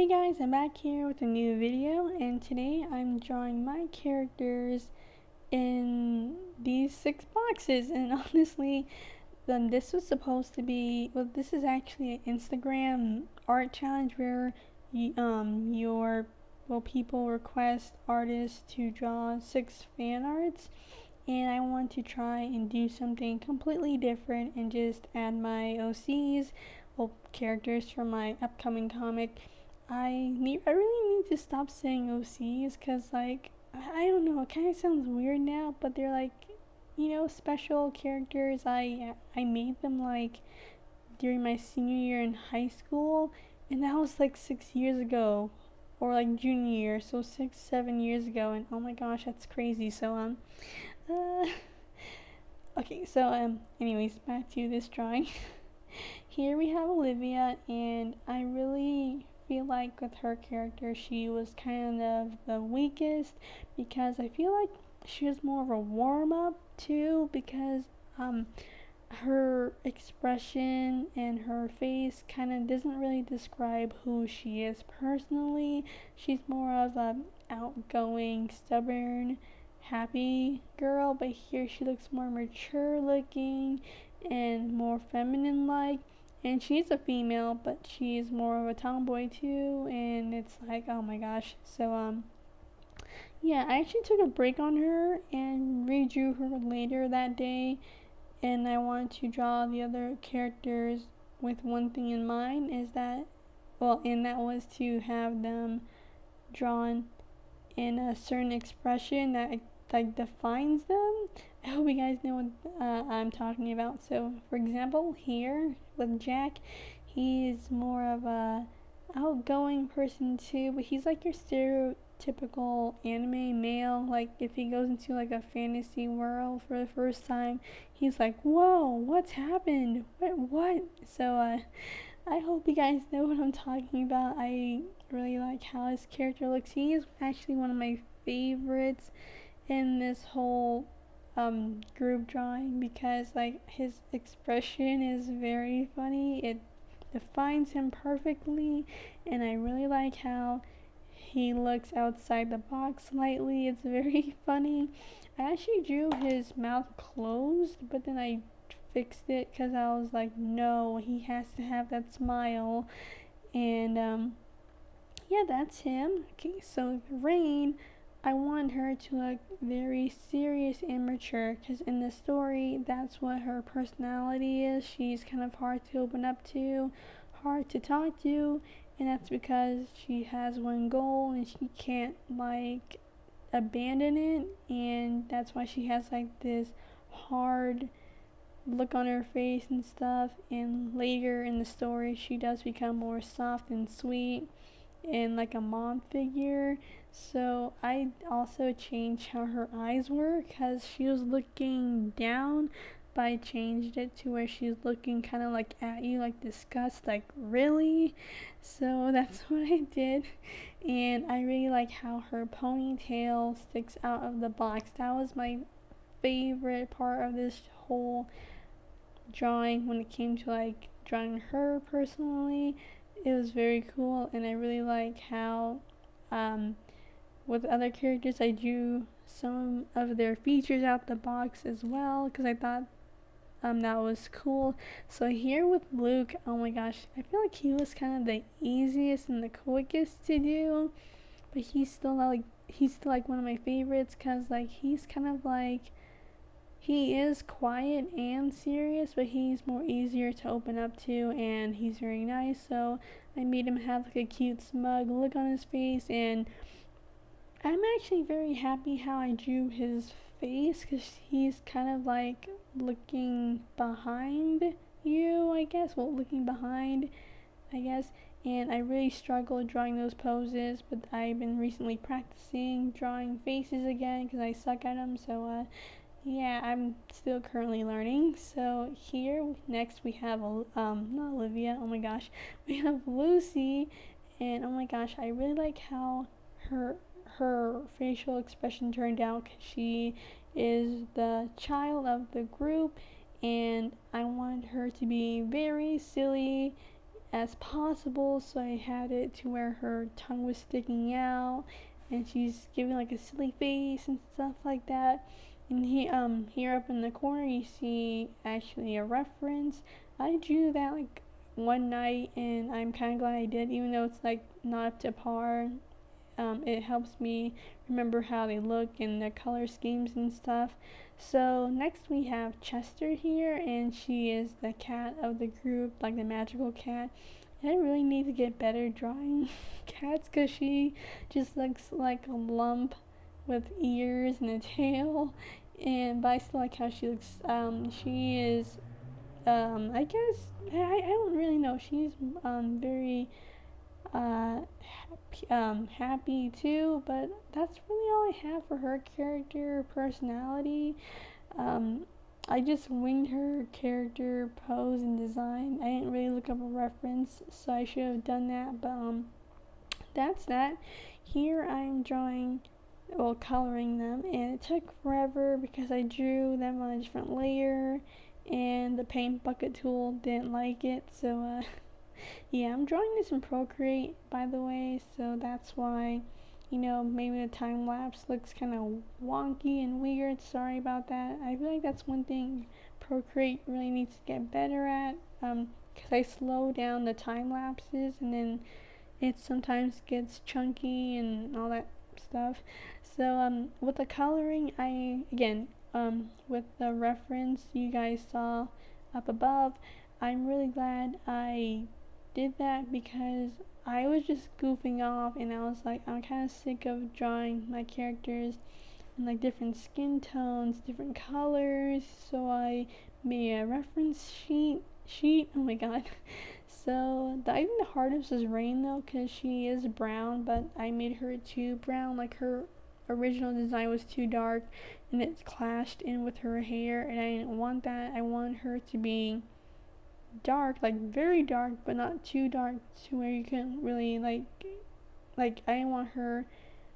Hey guys, I'm back here with a new video, and today I'm drawing my characters in these 6 boxes. And honestly, then this was supposed to be, well, this is actually an Instagram art challenge where people request artists to draw 6 fan arts, and I want to try and do something completely different and just add my OCs, well, characters from my upcoming comic. I really need to stop saying OCs because, like, I don't know, it kind of sounds weird now, but they're like, special characters. I made them like during my senior year in high school, and that was like 6 years ago, or like junior year, so 6, 7 years ago, and oh my gosh, that's crazy. Uh, okay, anyways, back to this drawing. Here we have Olivia, and I really feel like with her character, she was kind of the weakest because I feel like she was more of a warm up too, because her expression and her face kind of doesn't really describe who she is personally. She's more of a outgoing, stubborn, happy girl, but here she looks more mature looking and more feminine like. And she's a female, but she's more of a tomboy too, and it's like, oh my gosh. Yeah, I actually took a break on her and redrew her later that day, and I wanted to draw the other characters with one thing in mind, is that, well, and that was to have them drawn in a certain expression that like defines them. I hope you guys know what I'm talking about. So, for example, here with Jack, he's more of a outgoing person too, but he's like your stereotypical anime male. Like if he goes into like a fantasy world for the first time, he's like, "Whoa, what's happened? What?" I hope you guys know what I'm talking about. I really like how his character looks. He is actually one of my favorites in this whole group drawing because like his expression is very funny. It defines him perfectly, and I really like how he looks outside the box slightly. It's very funny. I actually drew his mouth closed, but then I fixed it because I was like, no, he has to have that smile. And yeah, that's him. Okay, so Rain, I want her to look very serious and mature because in the story, that's what her personality is. She's kind of hard to open up to, hard to talk to, and that's because she has one goal and she can't like abandon it, and that's why she has like this hard look on her face and stuff. And later in the story, she does become more soft and sweet and like a mom figure. So I also changed how her eyes were because she was looking down, but I changed it to where she's looking kind of like at you, like disgust, like really. So that's what I did, and I really like how her ponytail sticks out of the box. That was my favorite part of this whole drawing when it came to like drawing her personally. It was very cool, and I really like how with other characters I drew some of their features out the box as well because I thought that was cool. So here with Luke, oh my gosh, I feel like he was kind of the easiest and the quickest to do, but he's still like one of my favorites because like he's kind of like, he is quiet and serious, but he's more easier to open up to, and he's very nice. So I made him have like a cute smug look on his face, and I'm actually very happy how I drew his face because he's kind of like looking behind you, I guess. Well, looking behind, I guess. And I really struggled drawing those poses, but I've been recently practicing drawing faces again because I suck at them. Yeah, I'm still currently learning. So here next we have not Olivia. Oh my gosh, we have Lucy, and oh my gosh, I really like how her facial expression turned out. 'Cause she is the child of the group, and I wanted her to be very silly as possible, so I had it to where her tongue was sticking out and she's giving like a silly face and stuff like that. And here up in the corner you see actually a reference. I drew that like one night and I'm kind of glad I did, even though it's like not up to par. It helps me remember how they look and their color schemes and stuff. So next we have Chester here, and she is the cat of the group, like the magical cat. And I really need to get better drawing cats because she just looks like a lump with ears and a tail. But I still like how she looks. She is, I guess, I don't really know. She's very happy too, but that's really all I have for her character personality. Um, I just winged her character pose and design. I didn't really look up a reference, so I should have done that. But that's that. Here I'm drawing, well, coloring them, and it took forever because I drew them on a different layer, and the paint bucket tool didn't like it, so yeah, I'm drawing this in Procreate, by the way, so that's why, maybe the time lapse looks kind of wonky and weird. Sorry about that. I feel like that's one thing Procreate really needs to get better at, because I slow down the time lapses and then it sometimes gets chunky and all that stuff. So with the coloring, with the reference you guys saw up above, I'm really glad I did that because I was just goofing off and I was like, I'm kind of sick of drawing my characters in like different skin tones, different colors, so I made a reference sheet. Oh my god. So I think the hardest was Rain though, because she is brown, but I made her too brown. Like her original design was too dark and it clashed in with her hair, and I didn't want that. I wanted her to be dark, like very dark, but not too dark to where you couldn't really like I didn't want her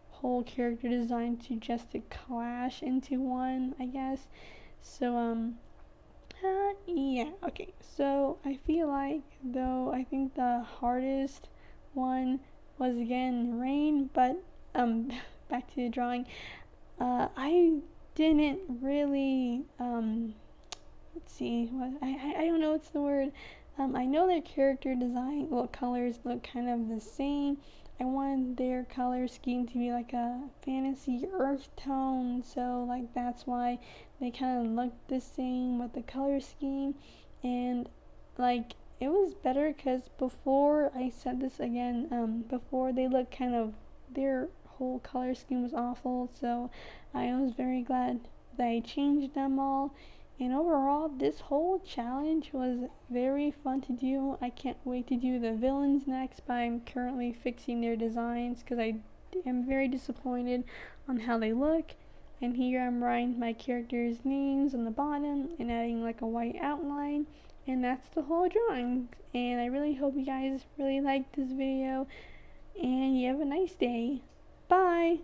whole character design to just to clash into one, I guess. So yeah, okay. So I feel like though I think the hardest one was again Rain, but back to the drawing. I didn't really let's see, I don't know what's the word. I know their character design, well, colors look kind of the same. I wanted their color scheme to be like a fantasy earth tone, so like that's why they kind of look the same with the color scheme. And like it was better because before I said this again, before they looked kind of, their whole color scheme was awful, so I was very glad that I changed them all. And overall, this whole challenge was very fun to do. I can't wait to do the villains next, but I'm currently fixing their designs because I am very disappointed on how they look. And here I'm writing my characters' names on the bottom and adding like a white outline. And that's the whole drawing. And I really hope you guys really liked this video. And you have a nice day. Bye!